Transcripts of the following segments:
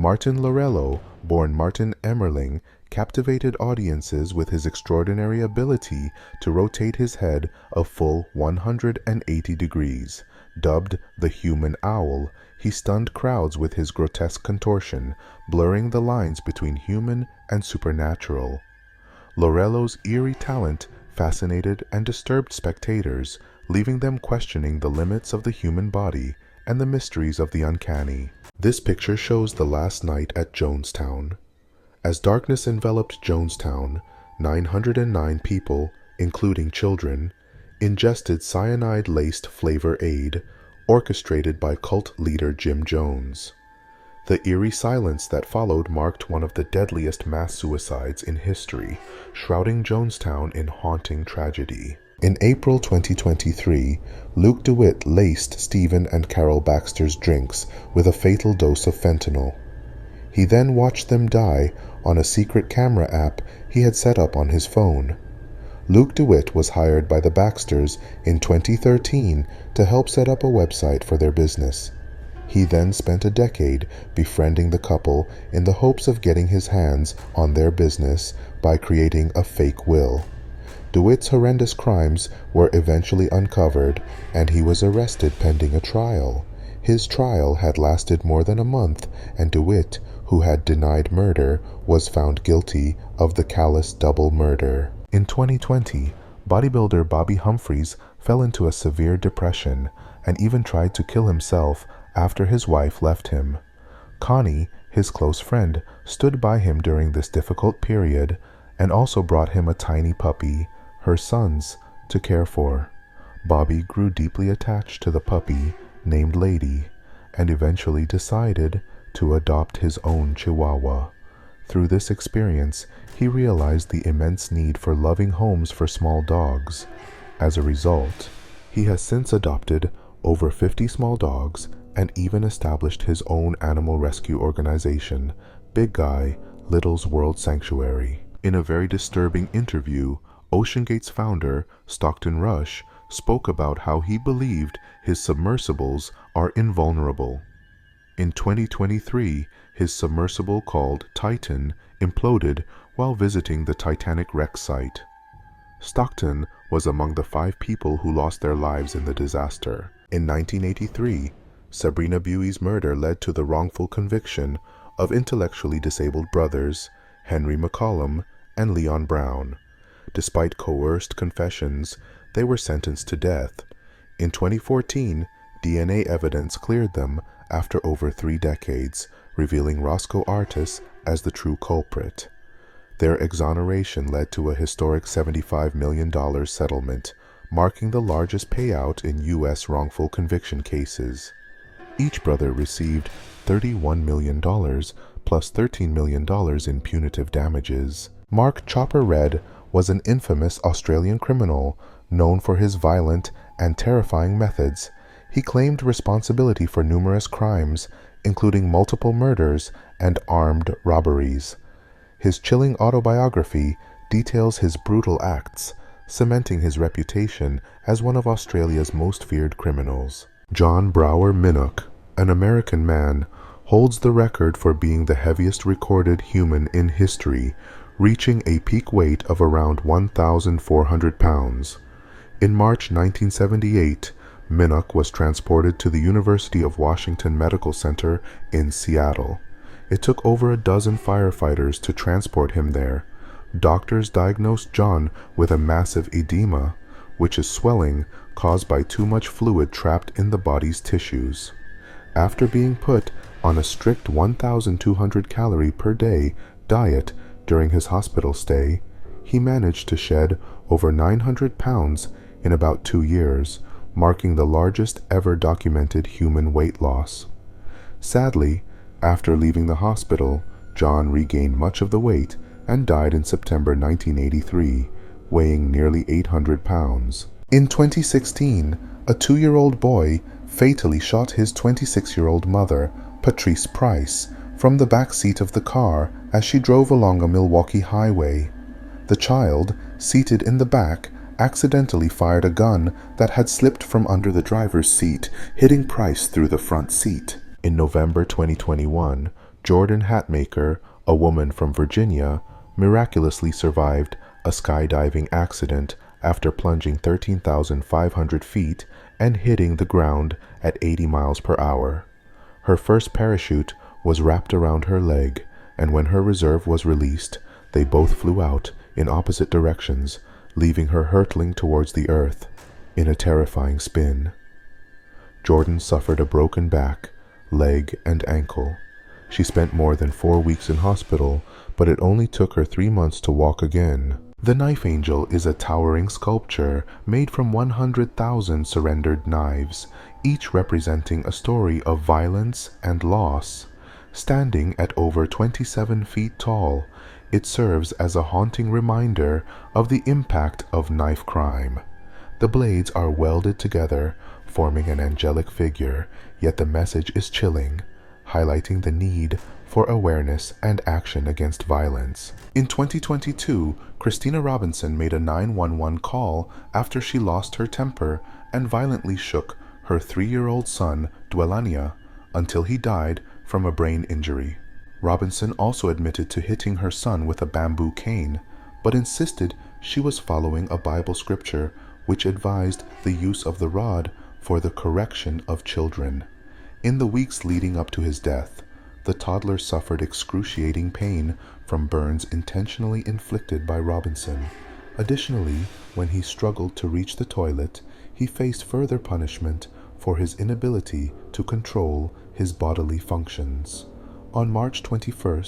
Martin Lorello, born Martin Emmerling, captivated audiences with his extraordinary ability to rotate his head a full 180 degrees. Dubbed the human owl, he stunned crowds with his grotesque contortion, blurring the lines between human and supernatural. Lorello's eerie talent fascinated and disturbed spectators, leaving them questioning the limits of the human body and the mysteries of the uncanny. This picture shows the last night at Jonestown. As darkness enveloped Jonestown, 909 people, including children, ingested cyanide-laced Flavor Aid, orchestrated by cult leader Jim Jones. The eerie silence that followed marked one of the deadliest mass suicides in history, shrouding Jonestown in haunting tragedy. In April 2023, Luke DeWitt laced Stephen and Carol Baxter's drinks with a fatal dose of fentanyl. He then watched them die on a secret camera app he had set up on his phone. Luke DeWitt was hired by the Baxters in 2013 to help set up a website for their business. He then spent a decade befriending the couple in the hopes of getting his hands on their business by creating a fake will. DeWitt's horrendous crimes were eventually uncovered, and he was arrested pending a trial. His trial had lasted more than a month, and DeWitt, who had denied murder, was found guilty of the callous double murder. In 2020, bodybuilder Bobby Humphries fell into a severe depression and even tried to kill himself after his wife left him. Connie, his close friend, stood by him during this difficult period and also brought him a tiny puppy, her son's, to care for. Bobby grew deeply attached to the puppy, named Lady, and eventually decided to adopt his own Chihuahua. Through this experience, he realized the immense need for loving homes for small dogs. As a result, he has since adopted over 50 small dogs and even established his own animal rescue organization, Big Guy, Little's World Sanctuary. In a very disturbing interview, OceanGate's founder, Stockton Rush, spoke about how he believed his submersibles are invulnerable. In 2023, his submersible called Titan imploded while visiting the Titanic wreck site. Stockton was among the 5 people who lost their lives in the disaster. In 1983, Sabrina Buey's murder led to the wrongful conviction of intellectually disabled brothers, Henry McCollum and Leon Brown. Despite coerced confessions, they were sentenced to death. In 2014, DNA evidence cleared them after over 3 decades, revealing Roscoe Artis as the true culprit. Their exoneration led to a historic $75 million settlement, marking the largest payout in U.S. wrongful conviction cases. Each brother received $31 million plus $13 million in punitive damages. Mark Chopper Red was an infamous Australian criminal known for his violent and terrifying methods. He claimed responsibility for numerous crimes, including multiple murders and armed robberies. His chilling autobiography details his brutal acts, cementing his reputation as one of Australia's most feared criminals. John Brower Minnock, an American man, holds the record for being the heaviest recorded human in history, reaching a peak weight of around 1,400 pounds. In March 1978, Minnock was transported to the University of Washington Medical Center in Seattle. It took over a dozen firefighters to transport him there. Doctors diagnosed John with a massive edema, which is swelling caused by too much fluid trapped in the body's tissues. After being put on a strict 1,200 calorie per day diet during his hospital stay, he managed to shed over 900 pounds in about 2 years, marking the largest ever documented human weight loss. Sadly, after leaving the hospital, John regained much of the weight and died in September 1983, weighing nearly 800 pounds. In 2016, a 2-year-old boy fatally shot his 26-year-old mother, Patrice Price, from the back seat of the car as she drove along a Milwaukee highway. The child, seated in the back, accidentally fired a gun that had slipped from under the driver's seat, hitting Price through the front seat. In November 2021, Jordan Hatmaker, a woman from Virginia, miraculously survived a skydiving accident after plunging 13,500 feet and hitting the ground at 80 miles per hour. Her first parachute was wrapped around her leg, and when her reserve was released, they both flew out in opposite directions, leaving her hurtling towards the earth in a terrifying spin. Jordan suffered a broken back, leg, and ankle. She spent more than 4 weeks in hospital, but it only took her 3 months to walk again. The Knife Angel is a towering sculpture made from 100,000 surrendered knives, each representing a story of violence and loss. Standing at over 27 feet tall, it serves as a haunting reminder of the impact of knife crime. The blades are welded together, forming an angelic figure, yet the message is chilling, highlighting the need for awareness and action against violence. In 2022, Christina Robinson made a 911 call after she lost her temper and violently shook her 3-year-old son, Dwelania, until he died from a brain injury. Robinson also admitted to hitting her son with a bamboo cane, but insisted she was following a Bible scripture which advised the use of the rod for the correction of children. In the weeks leading up to his death, the toddler suffered excruciating pain from burns intentionally inflicted by Robinson. Additionally, when he struggled to reach the toilet, he faced further punishment for his inability to control his bodily functions. On March 21,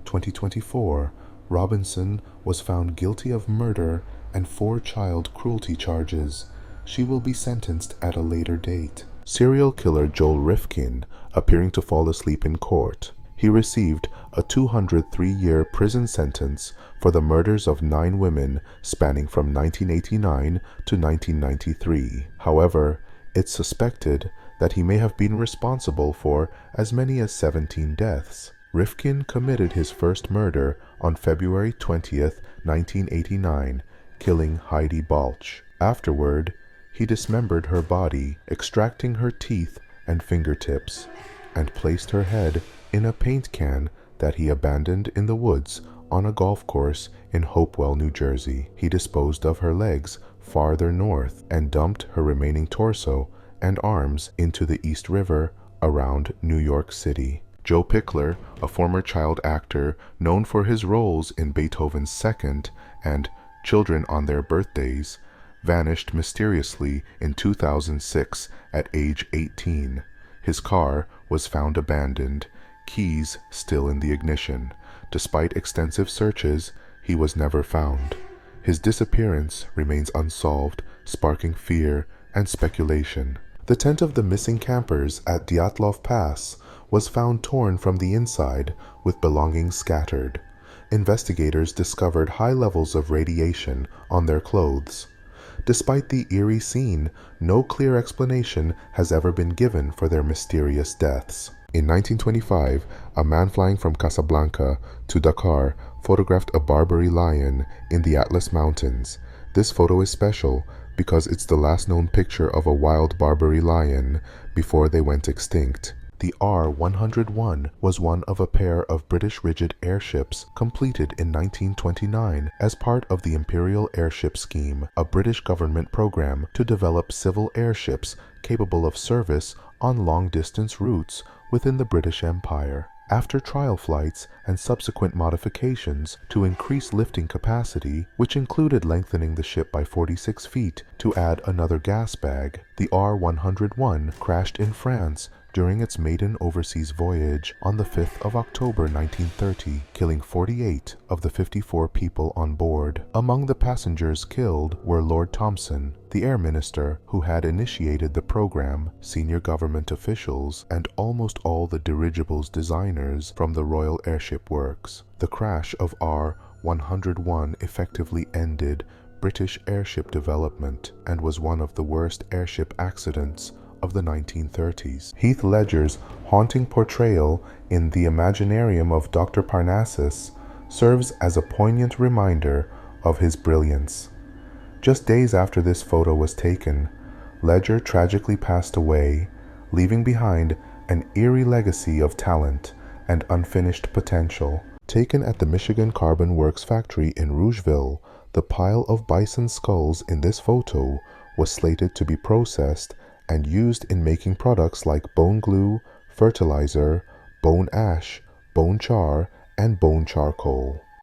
2024, Robinson was found guilty of murder and 4 child cruelty charges. She will be sentenced at a later date. Serial killer Joel Rifkin appearing to fall asleep in court. He received a 203-year prison sentence for the murders of 9 women spanning from 1989 to 1993. However, it's suspected that he may have been responsible for as many as 17 deaths. Rifkin committed his first murder on February 20, 1989, killing Heidi Balch. Afterward, he dismembered her body, extracting her teeth and fingertips, and placed her head in a paint can that he abandoned in the woods on a golf course in Hopewell, New Jersey. He disposed of her legs farther north and dumped her remaining torso and arms into the East River around New York City. Joe Pickler, a former child actor known for his roles in Beethoven's Second and Children on Their Birthdays, vanished mysteriously in 2006 at age 18. His car was found abandoned, keys still in the ignition. Despite extensive searches, he was never found. His disappearance remains unsolved, sparking fear and speculation. The tent of the missing campers at Dyatlov Pass was found torn from the inside with belongings scattered. Investigators discovered high levels of radiation on their clothes. Despite the eerie scene, no clear explanation has ever been given for their mysterious deaths. In 1925, a man flying from Casablanca to Dakar photographed a Barbary lion in the Atlas Mountains. This photo is special because it's the last known picture of a wild Barbary lion before they went extinct. The R-101 was one of a pair of British rigid airships completed in 1929 as part of the Imperial Airship Scheme, a British government program to develop civil airships capable of service on long-distance routes within the British Empire. After trial flights and subsequent modifications to increase lifting capacity, which included lengthening the ship by 46 feet to add another gas bag, the R-101 crashed in France during its maiden overseas voyage on the 5th of October 1930, killing 48 of the 54 people on board. Among the passengers killed were Lord Thompson, the Air Minister who had initiated the program, senior government officials, and almost all the dirigible's designers from the Royal Airship Works. The crash of R-101 effectively ended British airship development and was one of the worst airship accidents of the 1930s. Heath Ledger's haunting portrayal in The Imaginarium of Dr. Parnassus serves as a poignant reminder of his brilliance. Just days after this photo was taken, Ledger tragically passed away, leaving behind an eerie legacy of talent and unfinished potential. Taken at the Michigan Carbon Works factory in Rougeville, the pile of bison skulls in this photo was slated to be processed and used in making products like bone glue, fertilizer, bone ash, bone char, and bone charcoal.